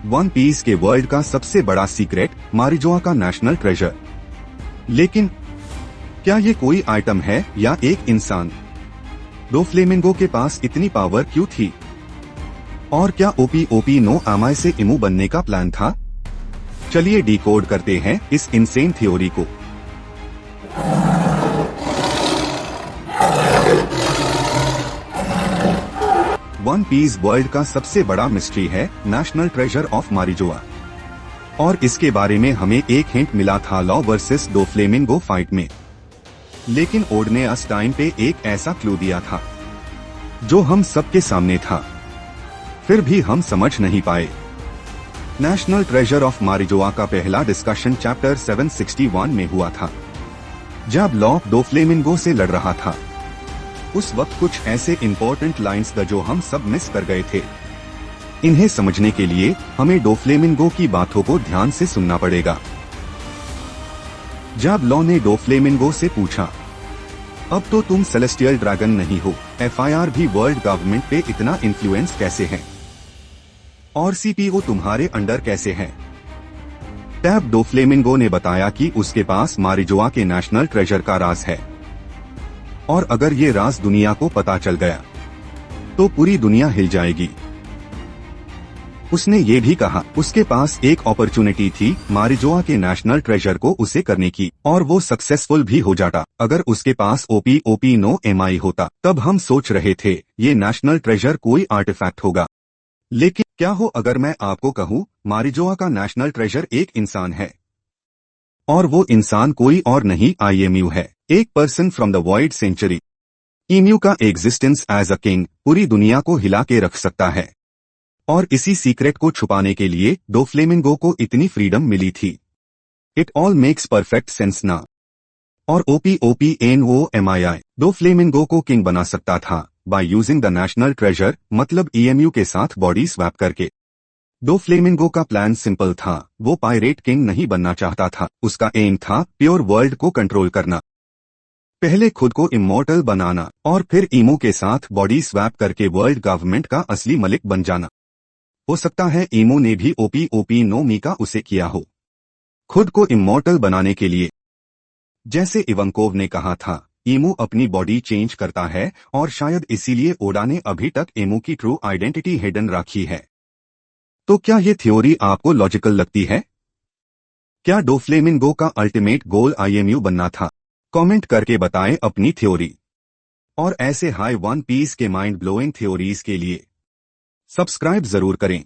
One piece के world का सबसे बड़ा सीक्रेट, मारिजोआ का नेशनल ट्रेजर। लेकिन क्या ये कोई आइटम है या एक इंसान? डोफ्लेमिंगो के पास इतनी पावर क्यों थी? और क्या ओपी नो एमाई से इमू बनने का प्लान था? चलिए डिकोड करते हैं इस इनसेन थ्योरी को। वन पीस वर्ल्ड का सबसे बड़ा मिस्ट्री है नेशनल ट्रेजर ऑफ मारिजोआ, और इसके बारे में हमें एक हिंट मिला था लॉ वर्सेस डोफ्लेमिंगो फाइट में। लेकिन ओड ने उस टाइम पे एक ऐसा क्लू दिया था जो हम सबके सामने था, फिर भी हम समझ नहीं पाए। नेशनल ट्रेजर ऑफ मारिजोआ का पहला डिस्कशन चैप्टर 761 में हुआ था, जब लॉ डोफ्लेमिंगो से लड़ रहा था। उस वक्त कुछ ऐसे इम्पोर्टेंट लाइंस थे जो हम सब मिस कर गए थे। इन्हें समझने के लिए हमें डोफ्लेमिंगो की बातों को ध्यान से सुनना पड़ेगा। जब लॉ ने डोफ्लेमिंगो से पूछा, अब तो तुम सेलेस्टियल ड्रैगन नहीं हो, एफआईआर भी वर्ल्ड गवर्नमेंट पे इतना इन्फ्लुएंस कैसे है, और सीपीओ तुम्हारे अंडर कैसे है? तब डोफ्लेमिंगो ने बताया कि उसके पास मारिजोआ के नेशनल ट्रेजर का राज है, और अगर ये राज दुनिया को पता चल गया तो पूरी दुनिया हिल जाएगी। उसने ये भी कहा उसके पास एक अपॉर्चुनिटी थी मारिजोआ के नेशनल ट्रेजर को उसे करने की, और वो सक्सेसफुल भी हो जाता। अगर उसके पास ओपी नो एमआई होता, तब हम सोच रहे थे ये नेशनल ट्रेजर कोई आर्टिफैक्ट होगा। लेकिन क्या हो अगर मैं आपको कहूँ मारिजोआ का नेशनल ट्रेजर एक इंसान है, और वो इंसान कोई और नहीं IMU है, एक person from the void century. IMU का एग्जिस्टेंस एज अ किंग पूरी दुनिया को हिला के रख सकता है, और इसी सीक्रेट को छुपाने के लिए डोफ्लेमिंगो को इतनी फ्रीडम मिली थी। It all makes perfect sense ना? और OPNOMII डोफ्लेमिंगो को किंग बना सकता था by using the national treasure, मतलब EMU के साथ बॉडी स्वैप करके। डोफ्लेमिंगो का प्लान सिंपल था, वो पायरेट किंग नहीं बनना चाहता था, उसका एम था प्योर वर्ल्ड को कंट्रोल करना। पहले खुद को इमॉर्टल बनाना और फिर ईमो के साथ बॉडी स्वैप करके वर्ल्ड गवर्नमेंट का असली मलिक बन जाना। हो सकता है ईमो ने भी ओपी नो मी का उसे किया हो, खुद को इमॉर्टल बनाने के लिए। जैसे इवंकोव ने कहा था, ईमो अपनी बॉडी चेंज करता है, और शायद इसीलिए ओडा ने अभी तक ईमो की ट्रू आइडेंटिटी हिडन रखी है। तो क्या ये थ्योरी आपको लॉजिकल लगती है? क्या डोफ्लेमिंगो का अल्टीमेट गोल IMU बनना था? कमेंट करके बताएं अपनी थ्योरी। और ऐसे हाई वन पीस के माइंड ब्लोइंग थ्योरीज के लिए सब्सक्राइब जरूर करें।